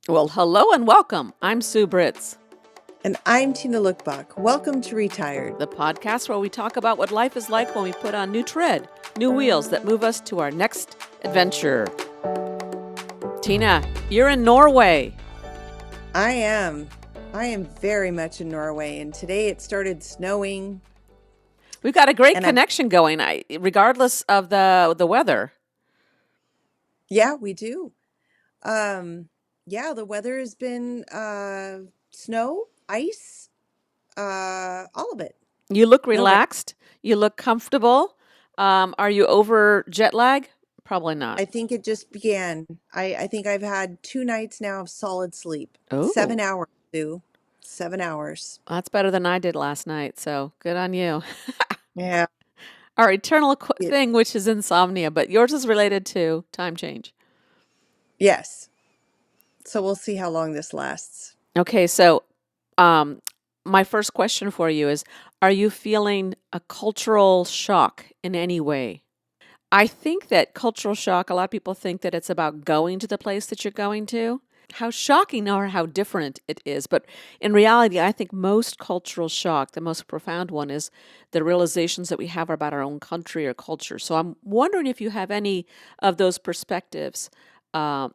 Well, hello and welcome. I'm Sue Britz, And I'm Tina Lokkbakk. Welcome to Retired. the podcast where we talk about what life is like when we put on new tread, new wheels that move us to our next adventure. Tina, you're in Norway. I am. I am very much in Norway, and today it started snowing. We've got a great And connection going, regardless of the weather. yeah, we do. Yeah, the weather has been snow, ice, all of it. You look No rain. relaxed. You look comfortable. Are you over jet lag? Probably not. I think it just began. I think I've had 2 nights now of solid sleep. Oh, 7 hours, Sue. 7 hours. that's better than I did last night. So good on you. Yeah. Our eternal It, thing, which is insomnia, but yours is related to time change. yes. So we'll see how long this lasts. Okay, so um, my first question for you is, are you feeling a cultural shock in any way? I think that cultural shock, a lot of people think that it's about going to the place that you're going to. How shocking or how different it is. But in reality, I think most cultural shock, the most profound one, is the realizations that we have about our own country or culture. So I'm wondering if you have any of those perspectives uh,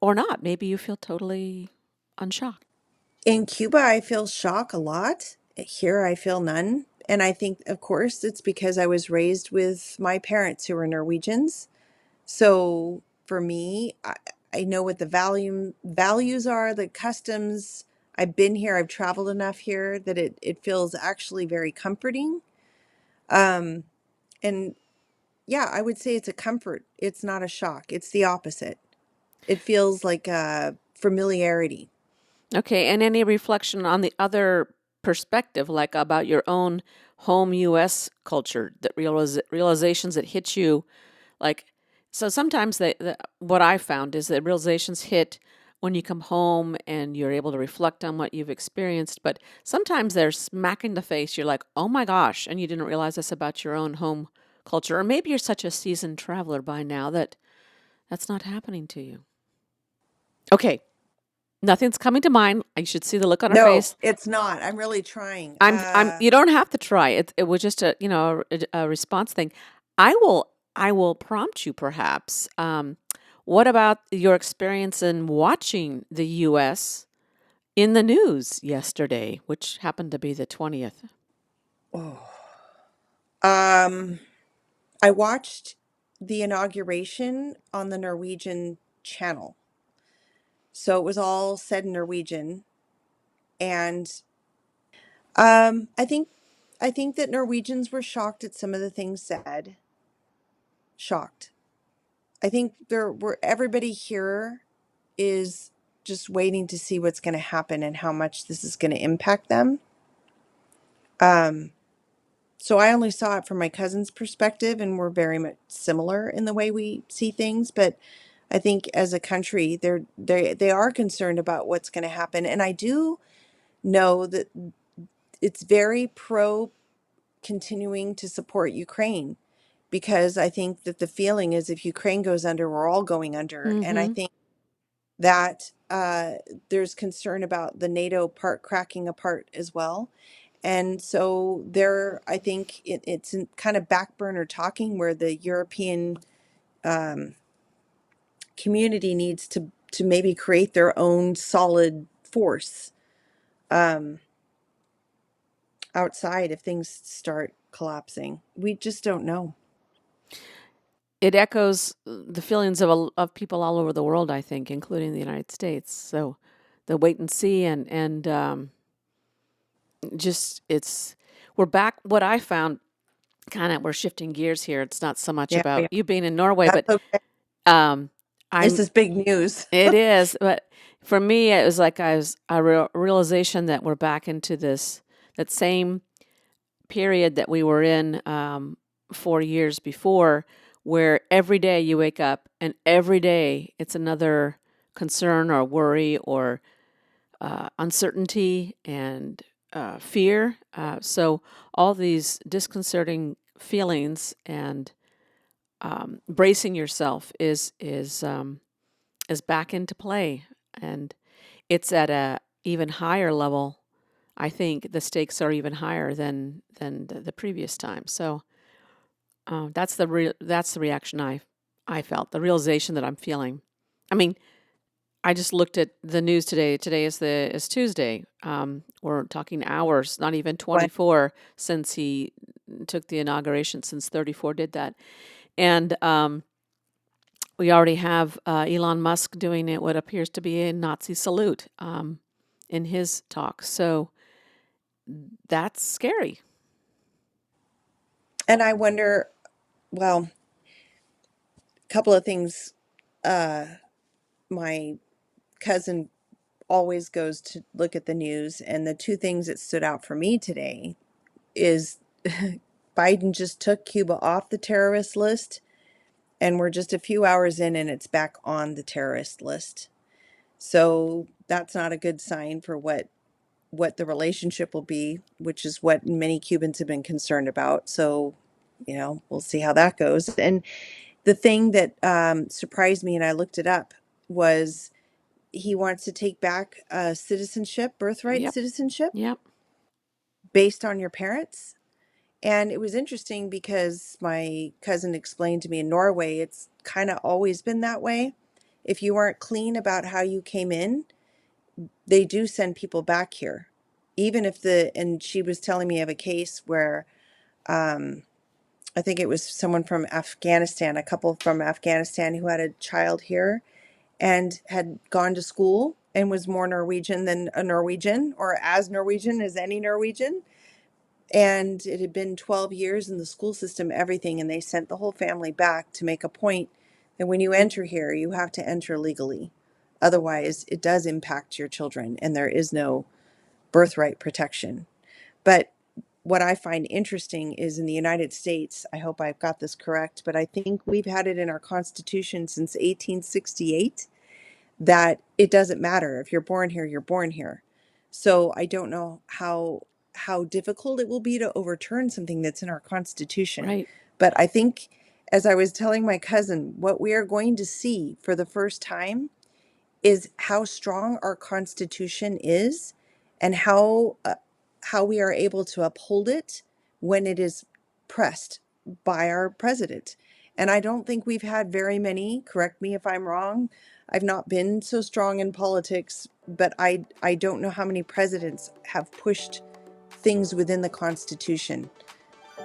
or not. Maybe you feel totally unshocked. In Cuba, I feel shock a lot. Here, I feel none. And I think, of course, it's because I was raised with my parents who were Norwegians. So for me, I know what the values are, the customs. I've been here, I've traveled enough here that it feels actually very comforting. Um, and yeah, I would say it's a comfort. It's not a shock. It's the opposite. It feels like a familiarity. Okay, and any reflection on the other perspective, like about your own home U.S. culture, that realizations that hit you, like so sometimes what I found is that realizations hit when you come home and you're able to reflect on what you've experienced, but sometimes they're smack in the face. You're like, oh my gosh, and you didn't realize this about your own home culture, or maybe you're such a seasoned traveler by now that that's not happening to you. Okay, nothing's coming to mind. You should see the look on her No, face. it's not. I'm really trying. You don't have to try it. It was just a response thing. I will prompt you perhaps. What about your experience in watching the U.S. in the news yesterday, which happened to be the 20th? Oh. Um, I watched the inauguration on the Norwegian channel. So it was all said in Norwegian. And I think that Norwegians were shocked at some of the things said. Shocked. I think there were everybody here is just waiting to see what's going to happen and how much this is going to impact them. Um, so I only saw it from my cousin's perspective, and we're very much similar in the way we see things. But I think as a country, they are concerned about what's going to happen, and I do know that it's very pro continuing to support Ukraine because I think that the feeling is if Ukraine goes under, we're all going under, and I Mm-hmm. think that there's concern about the NATO part cracking apart as well. And so there, I think it's in kind of back burner talking where the European um, community needs to maybe create their own solid force um, outside if things start collapsing. We just don't know. It echoes the feelings of people all over the world, I think, including the United States. So the wait and see and just it's we're back. What I found, kind of, we're shifting gears here. It's not so much Yeah, about you being in Norway, that's but okay. um, This I'm. is big news. It is, but for me, it was like I was a realization that we're back into that same period that we were in 4 years before, where every day you wake up and every day it's another concern or worry or uncertainty and fear. So all these disconcerting feelings and bracing yourself is back into play, and it's at a even higher level. I think the stakes are even higher than the previous time. So that's the reaction I felt, the realization that I'm feeling. I mean, I just looked at the news today. Today is Tuesday. We're talking hours, not even What? 24 since he took the inauguration. Since 34 did that, and we already have Elon Musk doing it what appears to be a Nazi salute in his talk. So that's scary. And I wonder, well, a couple of things. My cousin always goes to look at the news, and the two things that stood out for me today is Biden just took Cuba off the terrorist list, and we're just a few hours in, and it's back on the terrorist list. So that's not a good sign for what the relationship will be, which is what many Cubans have been concerned about. So, we'll see how that goes. And the thing that surprised me, and I looked it up, was he wants to take back citizenship, birthright Yep. citizenship, Yep. based on your parents. And it was interesting because my cousin explained to me in Norway, it's kind of always been that way. If you aren't clean about how you came in, they do send people back here. Even if and she was telling me of a case where um, I think it was someone from Afghanistan, a couple from Afghanistan who had a child here and had gone to school and was more Norwegian than a Norwegian, or as Norwegian as any Norwegian. And it had been 12 years in the school system, everything. And they sent the whole family back to make a point that when you enter here, you have to enter legally. Otherwise, it does impact your children, and there is no birthright protection. But what I find interesting is in the United States, I hope I've got this correct, but I think we've had it in our Constitution since 1868 that it doesn't matter if you're born here, you're born here. So I don't know how difficult it will be to overturn something that's in our Constitution. Right. But I think, as I was telling my cousin, what we are going to see for the first time is how strong our Constitution is, and how we are able to uphold it when it is pressed by our president. And I don't think we've had very many. Correct me if I'm wrong. I've not been so strong in politics, but I don't know how many presidents have pushed things within the Constitution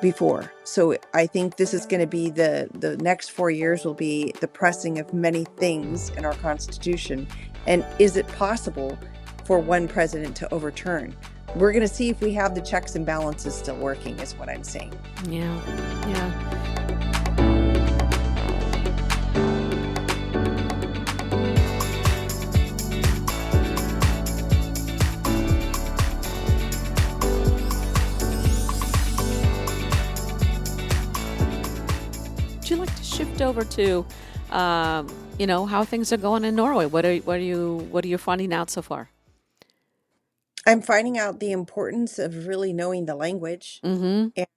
before. So I think this is going to be the next 4 years will be the pressing of many things in our Constitution. And is it possible for one president to overturn? We're going to see if we have the checks and balances still working, is what I'm saying. Yeah. Yeah. Would you like to shift over to, how things are going in Norway? What are you finding out so far? I'm finding out the importance of really knowing the language, Mm-hmm. and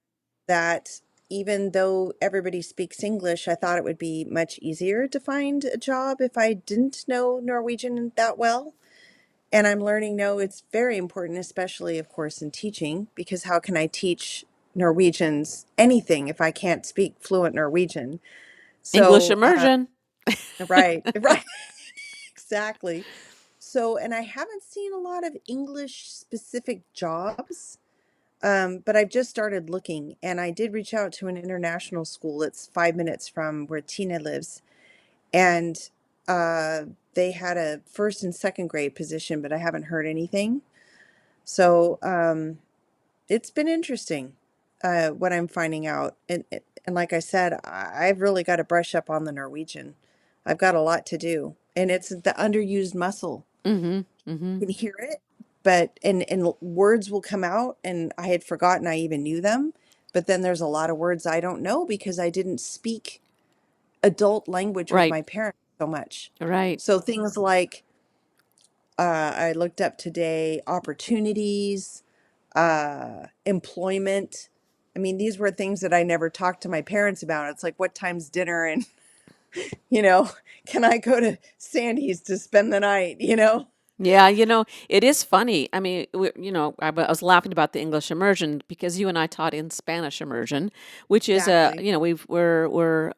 that even though everybody speaks English, I thought it would be much easier to find a job if I didn't know Norwegian that well. And I'm learning, no, it's very important, especially, of course, in teaching, because how can I teach Norwegians anything if I can't speak fluent Norwegian? English So, immersion. right, right, exactly. So, and I haven't seen a lot of English specific jobs, but I've just started looking, and I did reach out to an international school that's 5 minutes from where Tina lives, and uh, they had a first and second grade position, but I haven't heard anything. So it's been interesting what I'm finding out. And like I said, I've really got to brush up on the Norwegian. I've got a lot to do. And it's the underused muscle. Mm-hmm. Mm-hmm. You can hear it, but and words will come out, and I had forgotten I even knew them. But then there's a lot of words I don't know because I didn't speak adult language with Right. my parents so much. Right. So things like I looked up today opportunities, employment. I mean, these were things that I never talked to my parents about. It's like, what time's dinner? And, you know, can I go to Sandy's to spend the night? Yeah, it is funny. I mean, I was laughing about the English immersion because you and I taught in Spanish immersion, which is Exactly. we're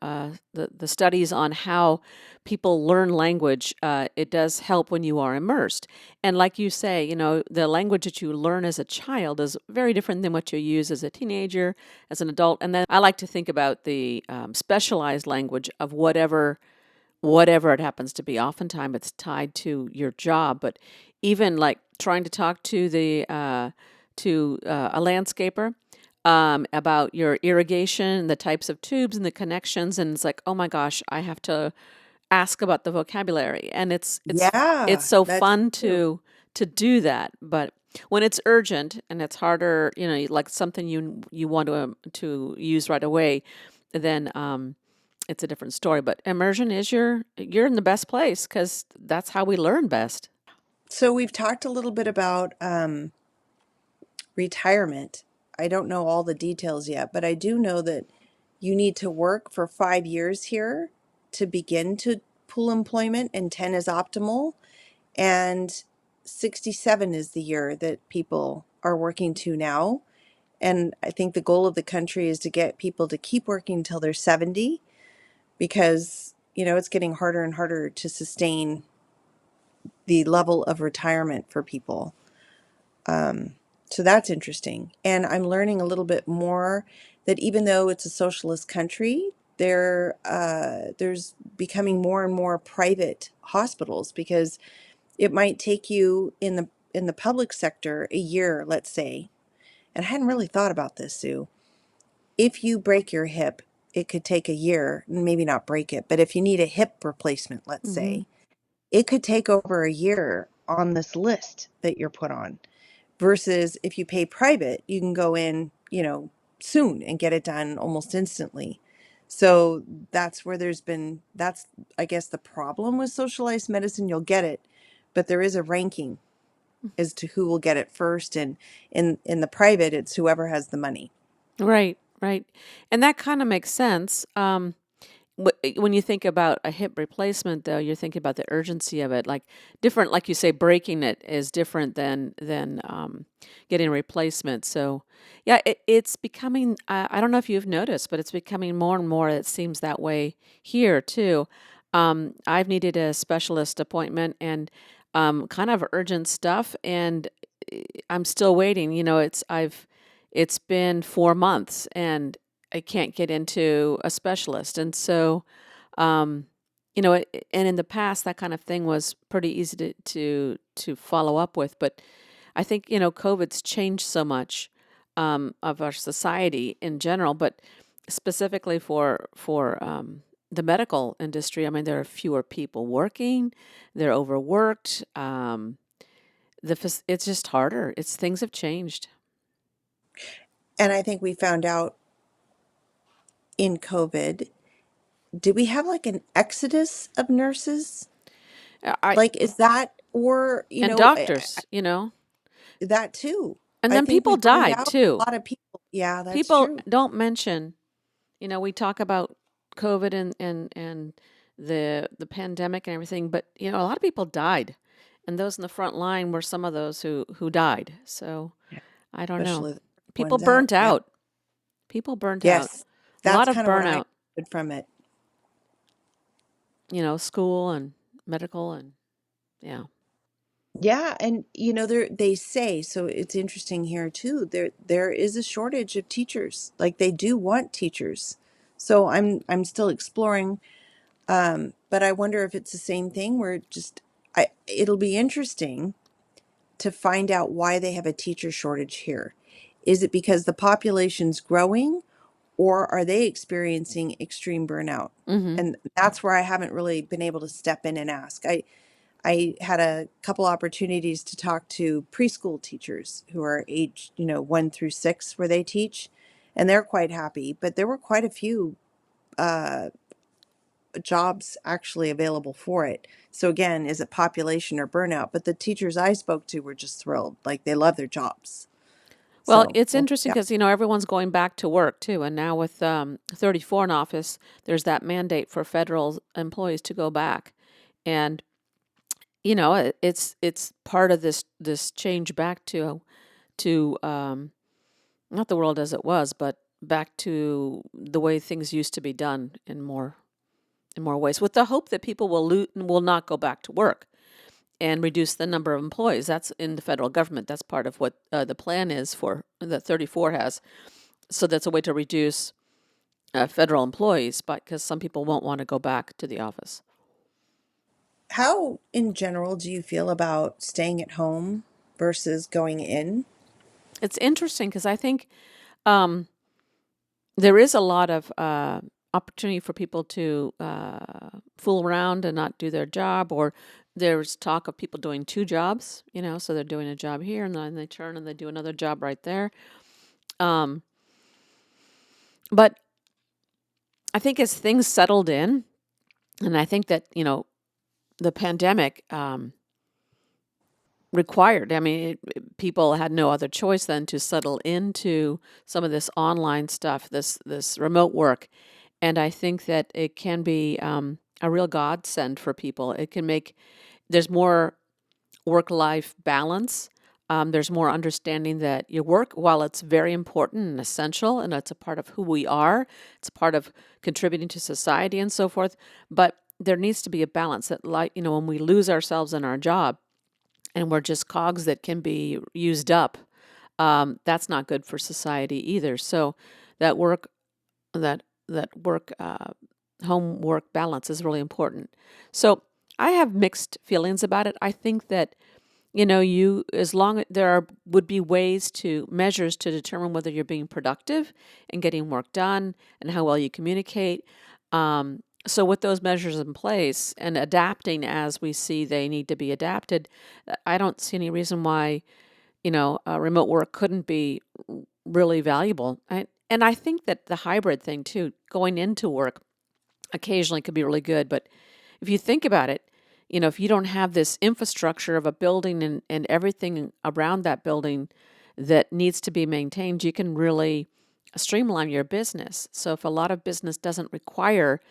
the studies on how people learn language. It does help when you are immersed, and like you say, the language that you learn as a child is very different than what you use as a teenager, as an adult, and then I like to think about the specialized language of whatever it happens to be. Oftentimes it's tied to your job, but even like trying to talk to a landscaper about your irrigation, the types of tubes and the connections, and it's like, oh my gosh, I have to ask about the vocabulary, and it's Yeah, so that's fun true. to do that, but. When it's urgent and it's harder, like something you want to use right away, then it's a different story. But immersion is you're in the best place because that's how we learn best. So we've talked a little bit about retirement. I don't know all the details yet, but I do know that you need to work for 5 years here to begin to pull employment, and 10 is optimal. And 67 is the year that people are working to now. And I think the goal of the country is to get people to keep working until they're 70 because, it's getting harder and harder to sustain the level of retirement for people. So that's interesting. And I'm learning a little bit more that even though it's a socialist country, there's becoming more and more private hospitals because it might take you in the public sector a year, let's say. And I hadn't really thought about this, Sue. If you break your hip, it could take a year, maybe not break it, but if you need a hip replacement, let's Hmm. say, it could take over a year on this list that you're put on. Versus if you pay private, you can go in, soon and get it done almost instantly. So that's, I guess, the problem with socialized medicine. You'll get it, but there is a ranking as to who will get it first. And in the private, it's whoever has the money. Right, right, and that kind of makes sense. When you think about a hip replacement, though, you're thinking about the urgency of it. Like different, like you say, breaking it is different than getting a replacement. So, yeah, it's becoming. I don't know if you've noticed, but it's becoming more and more. It seems that way here too. I've needed a specialist appointment and kind of urgent stuff, and I'm still waiting. It's been 4 months, and I can't get into a specialist. And so, um, and in the past, that kind of thing was pretty easy to follow up with. But I think, COVID's changed so much of our society in general, but specifically for the medical industry. I mean, there are fewer people working, they're overworked. It's just harder. Things have changed. And I think we found out in COVID, did we have like an exodus of nurses? I Like, is that, or, And doctors, that too? and I then think we people burned died out a too. lot of people. Yeah, that's People true. don't mention, we talk about COVID and the pandemic and everything, but a lot of people died, and those in the front line were some of those who died. So Yeah. I don't know. Especially the People ones out. burnt Yeah. out. People burnt out. Yes. A That's lot of kind of what I burnout. understood from it. School and medical and yeah. Yeah, and they say, so it's interesting here too. There is a shortage of teachers. Like they do want teachers. So I'm still exploring, but I wonder if it's the same thing where it'll be interesting to find out why they have a teacher shortage here. Is it because the population's growing, or are they experiencing extreme burnout? Mm-hmm. And that's where I haven't really been able to step in and ask. I had a couple opportunities to talk to preschool teachers who are age, 1 through 6, where they teach, and they're quite happy. But there were quite a few uh, jobs actually available for it. So again, is it population or burnout? But the teachers I spoke to were just thrilled, like they love their jobs. Well, So it's we'll interesting find out. because everyone's going back to work too, and now with 34 in office, there's that mandate for federal employees to go back, and it's part of this change back to not the world as it was, but back to the way things used to be done in more ways, with the hope that people will not go back to work and reduce the number of employees. That's in the federal government. That's part of what the plan is for the 34 has. So that's a way to reduce federal employees, but because some people won't want to go back to the office. How, in general, do you feel about staying at home versus going in? It's interesting because I think um, there is a lot of opportunity for people to fool around and not do their job, or there's talk of people doing two jobs, so they're doing a job here and then they turn and they do another job right there. Um, but I think as things settled in, and I think that, the pandemic required, I mean, people had no other choice than to settle into some of this online stuff, this remote work. And I think that it can be a real godsend for people. It can make, there's more work-life balance. There's more understanding that your work, while it's very important and essential, and it's a part of who we are, it's a part of contributing to society and so forth, but there needs to be a balance that, like, when we lose ourselves in our job and we're just cogs that can be used up, that's not good for society either. So that work, that work, home work balance is really important. So I have mixed feelings about it. I think that as long as would be measures to determine whether you're being productive and getting work done and how well you communicate. So with those measures in place and adapting as we see they need to be adapted, I don't see any reason why, remote work couldn't be really valuable. And I think that the hybrid thing too, going into work occasionally could be really good. But if you think about it, if you don't have this infrastructure of a building and everything around that building that needs to be maintained, you can really streamline your business. So if a lot of business doesn't require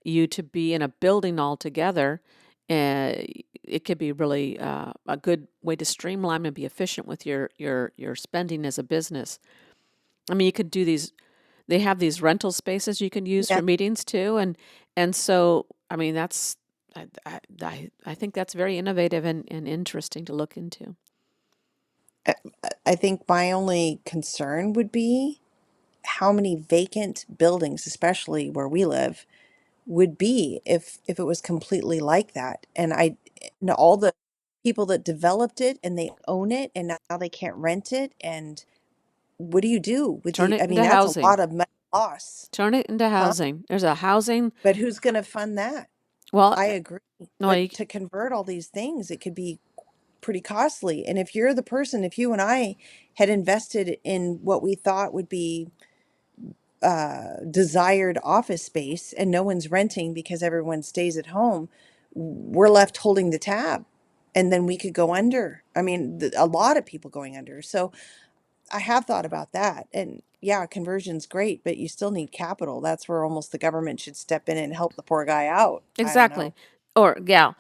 you to be in a building altogether, it could be really a good way to streamline and be efficient with your spending as a business. I mean, you could do these. They have these rental spaces you can use Yeah, for meetings too, and so I mean that's I think that's very innovative and interesting to look into. I think my only concern would be how many vacant buildings, especially where we live, would be if it was completely like that. And I know all the people that developed it and they own it and now they can't rent it. And what do you do with Turn the, it I mean, into that's a housing. lot of money loss, Turn it into huh? housing. There's a housing. But who's going to fund that? Well, I agree. no, But to convert all these things, it could be pretty costly. And if you're the person, if you and I had invested in what we thought would be desired office space and no one's renting because everyone stays at home, we're left holding the tab. And then we could go under. I mean, a lot of people going under. So I have thought about that. And yeah, conversion's great, but you still need capital. That's where almost the government should step in and help the poor guy out. I don't exactly, know. or gal,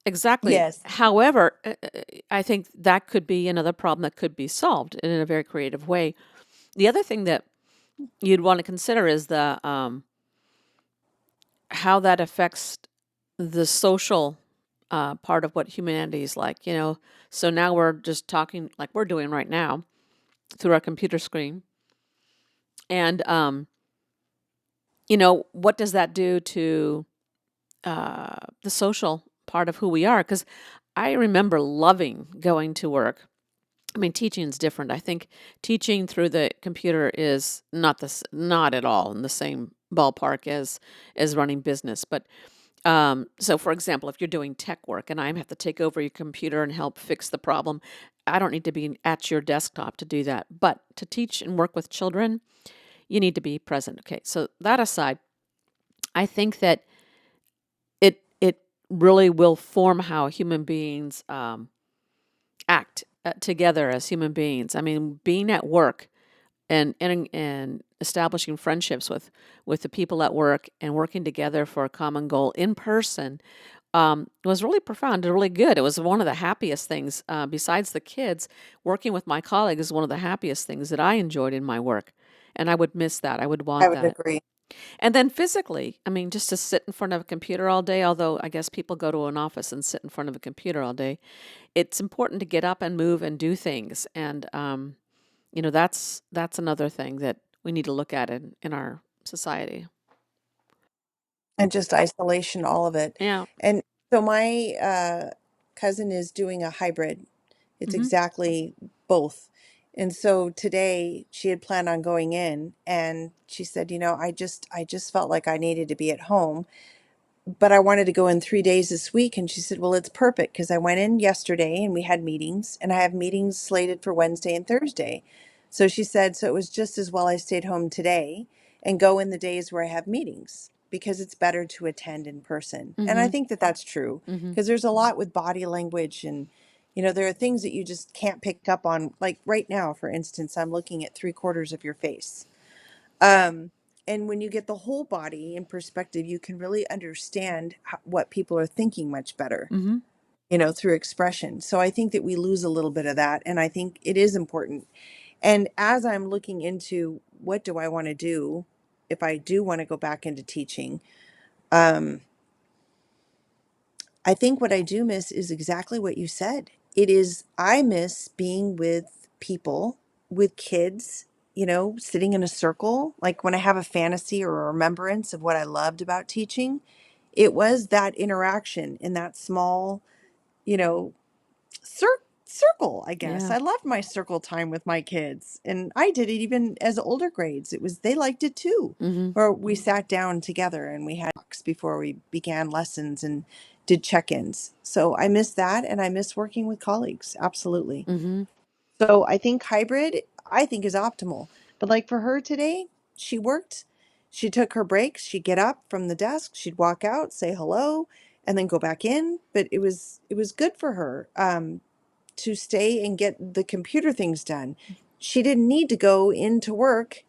exactly. Yes. However, I think that could be another problem that could be solved in a very creative way. The other thing that you'd want to consider is the how that affects the social part of what humanity is like. So now we're just talking like we're doing right now through our computer screen, and what does that do to the social part of who we are? Because I remember loving going to work. I mean, teaching is different. I think teaching through the computer is not at all in the same ballpark as running business. But so, for example, if you're doing tech work and I have to take over your computer and help fix the problem, I don't need to be at your desktop to do that. But to teach and work with children, you need to be present. Okay, so that aside, I think that it really will form how human beings act together as human beings. I mean, being at work and establishing friendships with the people at work and working together for a common goal in person it was really profound and really good. It was one of the happiest things, besides the kids. Working with my colleagues is one of the happiest things that I enjoyed in my work. And I would miss that. I would I want would that. agree. And then physically, I mean, just to sit in front of a computer all day, although I guess people go to an office and sit in front of a computer all day, it's important to get up and move and do things. And, that's another thing that we need to look at in our society. And just isolation, all of it. Yeah. And so my cousin is doing a hybrid. It's Hmm. exactly both. And so today she had planned on going in and she said, I just felt like I needed to be at home, but I wanted to go in 3 days this week. And she said, well, it's perfect because I went in yesterday and we had meetings and I have meetings slated for Wednesday and Thursday. So she said, so it was just as well I stayed home today and go in the days where I have meetings because it's better to attend in person. And I Hmm. think that that's true Hmm. because there's a lot with body language and, there are things that you just can't pick up on. Like right now, for instance, I'm looking at 3/4 of your face. Um, and when you get the whole body in perspective, you can really understand what people are thinking much better, Hmm. through expression. So I think that we lose a little bit of that. And I think it is important. And as I'm looking into what do I want to do if I do want to go back into teaching, um, I think what I do miss is exactly what you said. I miss being with people, with kids, sitting in a circle. Like when I have a fantasy or a remembrance of what I loved about teaching, it was that interaction in that small, you know, circle, I guess. Yeah. I loved my circle time with my kids. And I did it even as older grades. They liked it too. Hmm. Where we sat down together and we had talks before we began lessons and did check-ins. So I miss that and I miss working with colleagues. Absolutely. Hmm. So I think hybrid, I think is optimal. But like for her today, she worked, she took her breaks, she'd get up from the desk, she'd walk out, say hello, and then go back in. But it was good for her. To stay and get the computer things done. She didn't need to go into work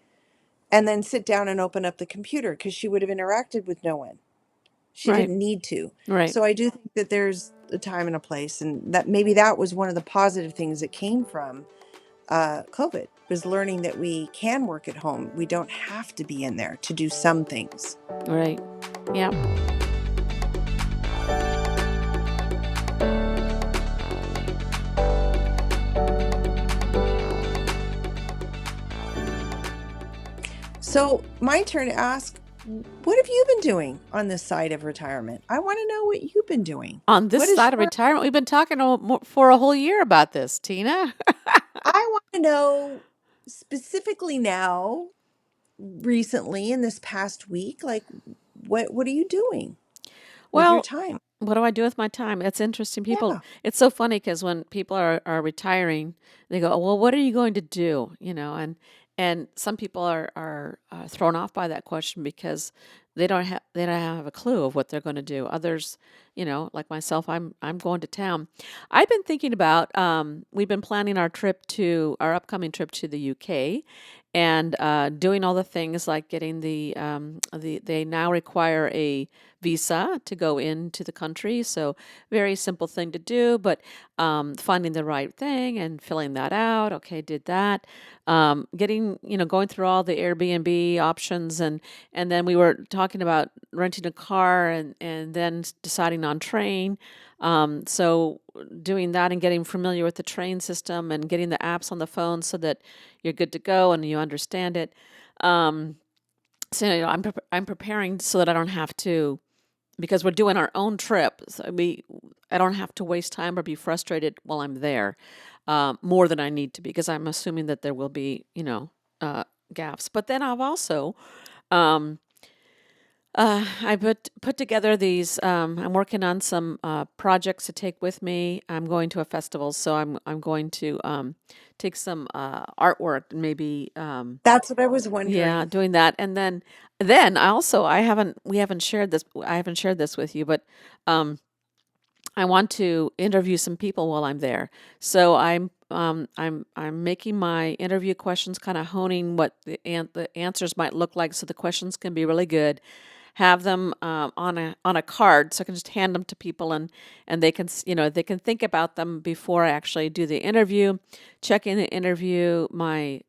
and then sit down and open up the computer because she would have interacted with no one. She Right. didn't need to. Right. So I do think that there's a time and a place, and that maybe that was one of the positive things that came from COVID was learning that we can work at home. We don't have to be in there to do some things. Right. Yeah. So my turn to ask, what have you been doing on this side of retirement? I want to know what you've been doing. On this What is side of your retirement, we've been talking for a whole year about this, Tina. I want to know specifically now, recently in this past week, like what are you doing with your Well, time? what do I do with my time? It's interesting. Yeah. It's so funny because when people are retiring, they go, well, what are you going to do? And some people are thrown off by that question because they don't have a clue of what they're going to do. Others, like myself, I'm going to town. I've been thinking about, we've been planning our upcoming trip to the UK and doing all the things like getting they now require a visa to go into the country. So very simple thing to do, but finding the right thing and filling that out. Okay, did that. Going through all the Airbnb options, and then we were talking about renting a car and then deciding on train. So doing that and getting familiar with the train system and getting the apps on the phone so that you're good to go and you understand it. Um, so I'm preparing so that I don't have to, because we're doing our own trip. So I don't have to waste time or be frustrated while I'm there, more than I need to be, because I'm assuming that there will be, gaps. But then I've also, um, I put together these. I'm working on some projects to take with me. I'm going to a festival, so I'm going to take some artwork and maybe That's what I was yeah, wondering. doing that. And then I also I haven't we haven't shared this I haven't shared this with you, but um I want to interview some people while I'm there. So I'm making my interview questions, kind of honing what the answers might look like, so the questions can be really good. have them on a card, so I can just hand them to people, and they can they can think about them before I actually do the interview. Check in the interview, my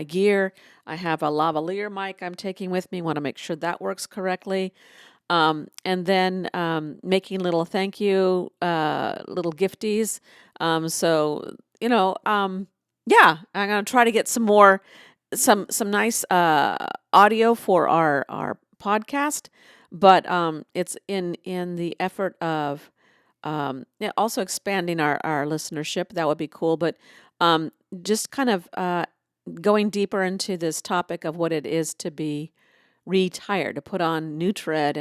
gear. I have a lavalier mic I'm taking with me. Want to make sure that works correctly. And then making little thank you, little gifties. So yeah, I'm gonna try to get some more, some nice audio for our podcast, but it's in the effort of yeah, also expanding our listenership. That would be cool, but just kind of going deeper into this topic of what it is to be retire, to put on new tread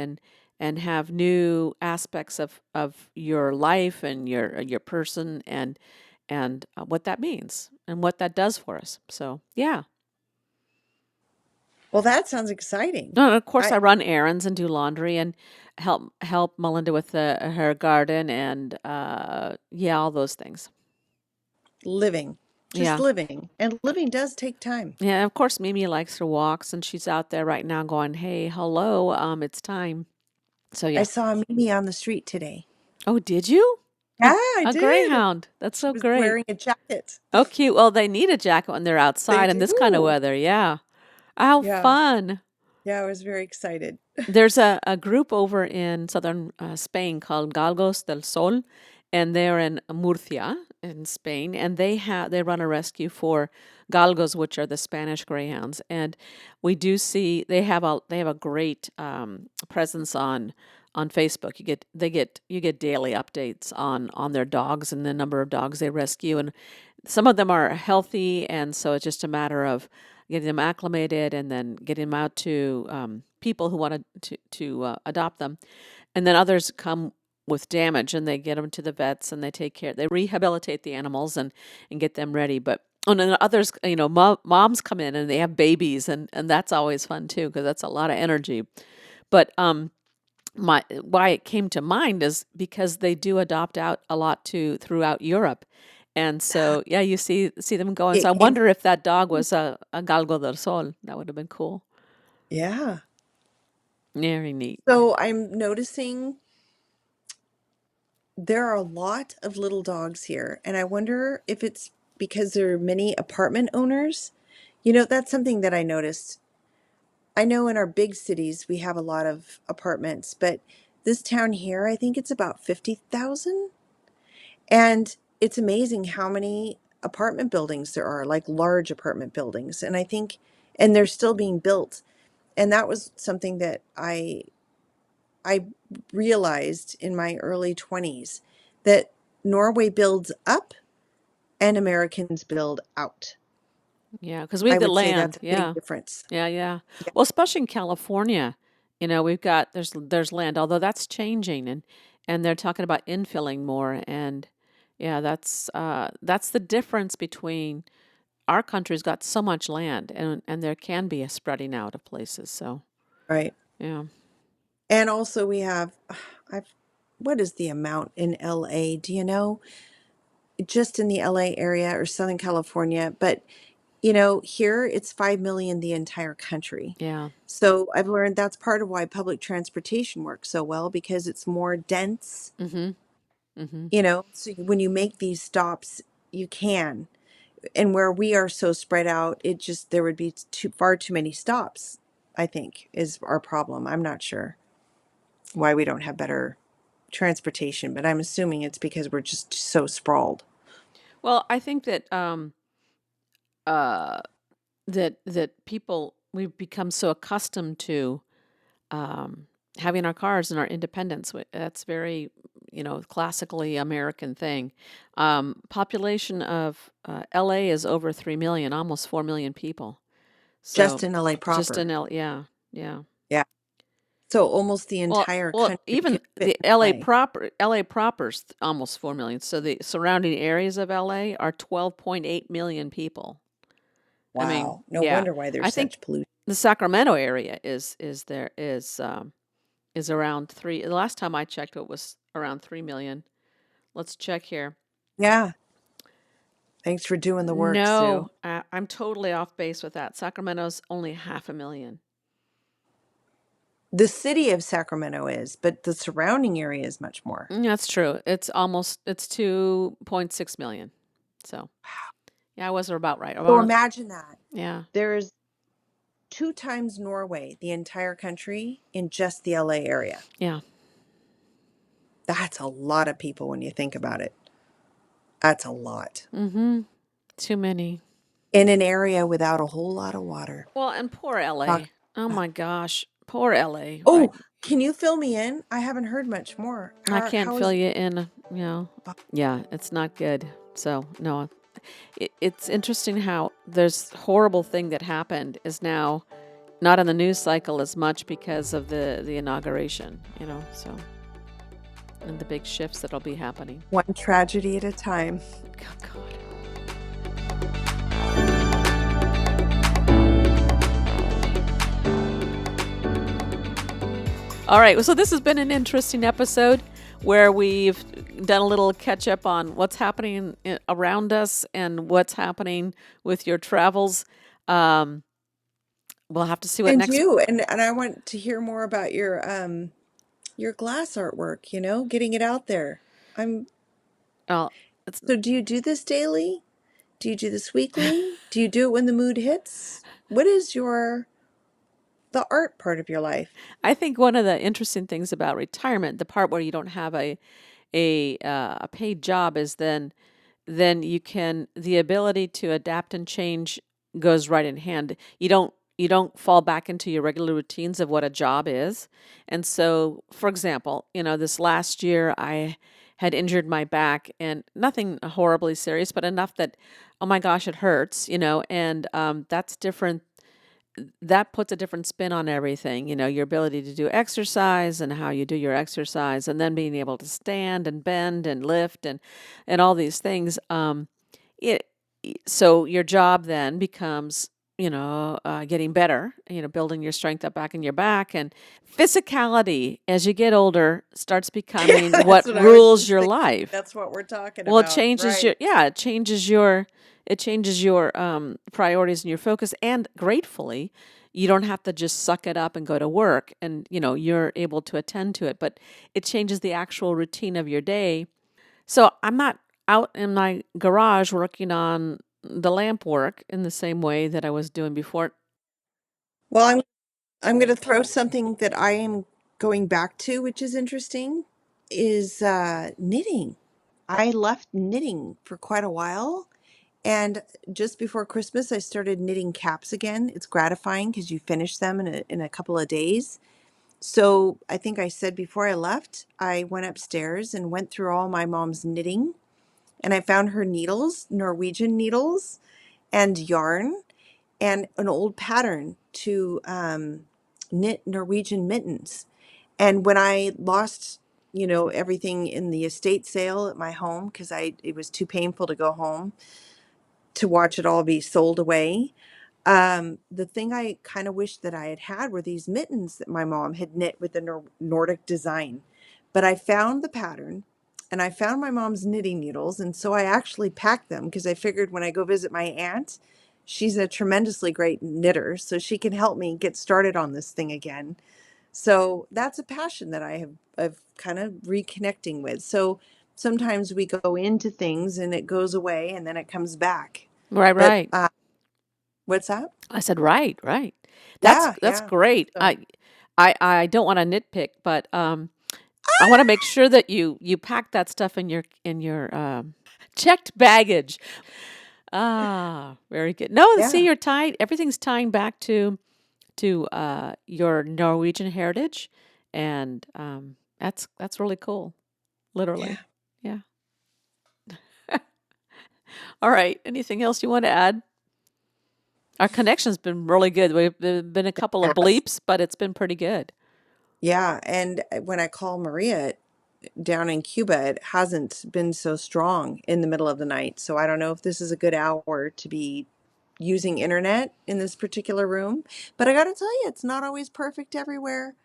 and have new aspects of your life and your person and what that means and what that does for us. So yeah. Well, that sounds exciting. No, and of course I I run errands and do laundry and help Melinda with her garden and yeah, all those things. living, just Yeah. living, and living does take time. Yeah, of course Mimi likes her walks and she's out there right now going, "Hey, hello, it's time." So I yeah. saw Mimi on the street today. Oh, did you? Yeah, I A did. greyhound. That's She so was great. wearing a jacket. Oh, cute. Well, they need a jacket when they're They outside in this kind of do. weather. Yeah. How Yeah. fun. Yeah, I was very excited. There's a group over in southern Spain called Galgos del Sol, and they're in Murcia in Spain, and they run a rescue for galgos, which are the Spanish greyhounds. And we do see they have a great presence on Facebook. You get daily updates on their dogs and the number of dogs they rescue, and some of them are healthy, and so it's just a matter of getting them acclimated and then getting them out to people who want to adopt them. And then others come with damage and they get them to the vets and they rehabilitate the animals and get them ready. But and then others, moms come in and they have babies and that's always fun too because that's a lot of energy. But my why it came to mind is because they do adopt out a lot to throughout Europe. And so yeah, you see them going. So It I came. wonder if that dog was a Galgo del Sol. That would have been cool. Yeah. Very neat. So I'm noticing there are a lot of little dogs here, and I wonder if it's because there are many apartment owners. That's something that I noticed. I know in our big cities we have a lot of apartments, but this town here, I think it's about 50,000. And it's amazing how many apartment buildings there are, like large apartment buildings. And they're still being built. And that was something that I realized in my early 20s, that Norway builds up and Americans build out. Yeah, because we I have the would say that's land. a big Yeah, difference. yeah, yeah. Yeah, Well, especially in California, we've got there's land, although that's changing and they're talking about infilling more and yeah, that's the difference between our country's got so much land and there can be a spreading out of places. So right. yeah. And also we have, I've, what is the amount in LA? Do you know? Just in the LA area or Southern California, but here it's 5 million the entire country. Yeah. So I've learned that's part of why public transportation works so well, because it's more dense, Mhm. Mhm. so when you make these stops, you can. And where we are so spread out, there would be far too many stops, I think, is our problem. I'm not sure why we don't have better transportation, but I'm assuming it's because we're just so sprawled. Well, I think that uh that people we've become so accustomed to having our cars and our independence. That's very, classically American thing. Population of LA is over 3 million, almost 4 million people. Just So in LA just proper. in yeah, yeah. Yeah. So almost the Well, entire well, country can even fit the in LA. LA proper's almost 4 million. So the surrounding areas of LA are 12.8 million people. I mean, Wow. No yeah. wonder why I there's think such pollution. the Sacramento area is around 3. The last time I checked it was around 3 million. Let's check here. Yeah. Thanks for doing the work, Sue. No, I'm totally off base with that. Sacramento's only half a million. The city of Sacramento is, but the surrounding area is much more. That's true. It's 2.6 million. So, yeah, I was about right. So About, imagine that. yeah. There's 2 times Norway, the entire country, in just the LA area. Yeah. That's a lot of people when you think about it. That's a lot. Mm-hmm. Too many. In an area without a whole lot of water. Well, and poor Talk. LA. Oh my gosh. Poor LA, right? Oh, can you fill me in? I haven't heard much more. I How can't how fill is you in, you know. Yeah, it's not good. So, no. It's interesting how there's horrible thing that happened is now not in the news cycle as much because of the inauguration, so and the big shifts that'll be happening. one tragedy at a time? Oh, God. All right, so this has been an interesting episode where we've done a little catch up on what's happening around us and what's happening with your travels. Um, we'll have to see what And next. you, and I want to hear more about your glass artwork, getting it out there. I'm Well, it's So do you do this daily? Do you do this weekly? Do you do it when the mood hits? What is the art part of your life? I think one of the interesting things about retirement, the part where you don't have a paid job, is then you can the ability to adapt and change goes right in hand. You don't fall back into your regular routines of what a job is. And so, for example, this last year I had injured my back and nothing horribly serious, but enough that, oh my gosh, it hurts, and that's different. That puts a different spin on everything, your ability to do exercise and how you do your exercise, and then being able to stand and bend and lift and all these things. It so your job then becomes, getting better, building your strength up back in your back, and physicality as you get older starts becoming Yeah, that's what what I was rules just your thinking. life. That's what we're talking Well, about, right? it changes your priorities and your focus. And gratefully, you don't have to just suck it up and go to work, and you're able to attend to it. But it changes the actual routine of your day. So I'm not out in my garage working on the lamp work in the same way that I was doing before. Well, I'm going to throw something that I am going back to, which is interesting, is knitting. I left knitting for quite a while, and just before Christmas, I started knitting caps again. It's gratifying because you finish them in a couple of days. So I think I said before I left, I went upstairs and went through all my mom's knitting, and I found her needles, Norwegian needles, and yarn, and an old pattern to knit Norwegian mittens. And when I lost, everything in the estate sale at my home, because it was too painful to go home to watch it all be sold away. The thing I kind of wished that I had had were these mittens that my mom had knit with the Nordic design. But I found the pattern and I found my mom's knitting needles. And so I actually packed them because I figured when I go visit my aunt, she's a tremendously great knitter, so she can help me get started on this thing again. So that's a passion that I've kind of reconnecting with. So sometimes we go into things and it goes away and then it comes back. Right, But right. what's that? I said, right, right. That's Yeah, that's yeah. great. So I don't want to nitpick, but I want to make sure that you pack that stuff in your checked baggage. Ah, very good. No, see, yeah, you're tied. Everything's tying back to your Norwegian heritage, and that's really cool. yeah. Literally, yeah. All right. Anything else you want to add? Our connection's been really good. We've been a couple of Yes. bleeps, but it's been pretty good. Yeah, and when I call Maria down in Cuba, it hasn't been so strong in the middle of the night. So I don't know if this is a good hour to be using internet in this particular room. But I got to tell you, it's not always perfect everywhere.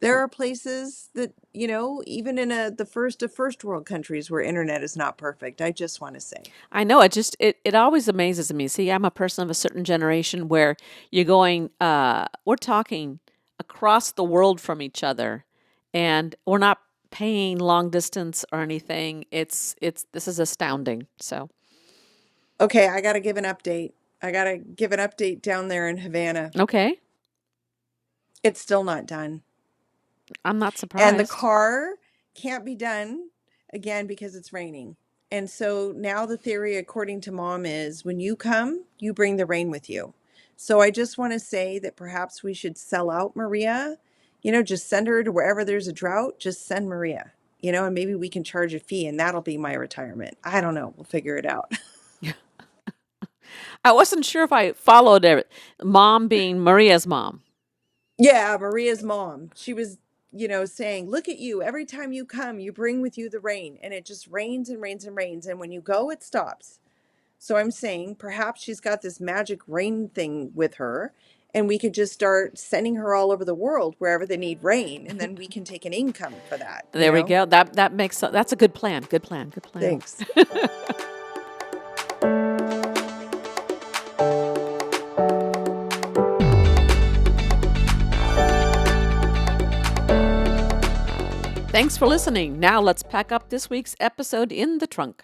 There are places that, even in the first of first world countries where internet is not perfect. I just want to say. I know it always amazes me. See, I'm a person of a certain generation where you're going, we're talking across the world from each other, and we're not paying long distance or anything. This is astounding. So, Okay, I got to give an update. I got to give an update down there in Havana. okay, It's still not done. I'm not And the surprised. car can't be done again because it's raining. And so now the theory, according to Mom, is when you come, you bring the rain with you. So I just want to say that perhaps we should sell out Maria, just send her to wherever there's a drought, just send Maria, and maybe we can charge a fee and that'll be my retirement. I don't know. We'll figure it out. I wasn't sure if I followed it. Mom being Maria's mom. Yeah, Maria's mom. She was, saying, look at you. Every time you come, you bring with you the rain. And it just rains and rains and rains. And when you go, it stops. So I'm saying perhaps she's got this magic rain thing with her. And we could just start sending her all over the world wherever they need rain. And then we can take an income for that. There we go. That's a good plan. Good plan. Good plan. Thanks. Thanks for listening. Now let's pack up this week's episode in the trunk.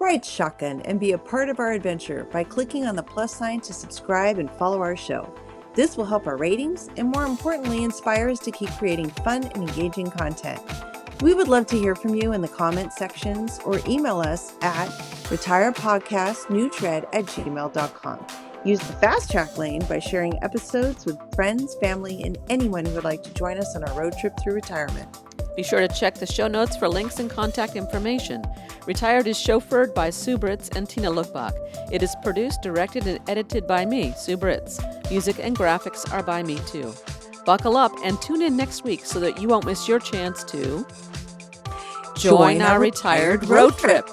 Ride shotgun and be a part of our adventure by clicking on the plus sign to subscribe and follow our show. This will help our ratings and, more importantly, inspire us to keep creating fun and engaging content. We would love to hear from you in the comment sections or email us at retirepodcastnewtread@gmail.com. Use the fast track lane by sharing episodes with friends, family, and anyone who would like to join us on our road trip through retirement. Be sure to check the show notes for links and contact information. Retired is chauffeured by Sue Britz and Tina Lokkbakk. It is produced, directed, and edited by me, Sue Britz. Music and graphics are by me too. Buckle up and tune in next week so that you won't miss your chance to join our retired road trip.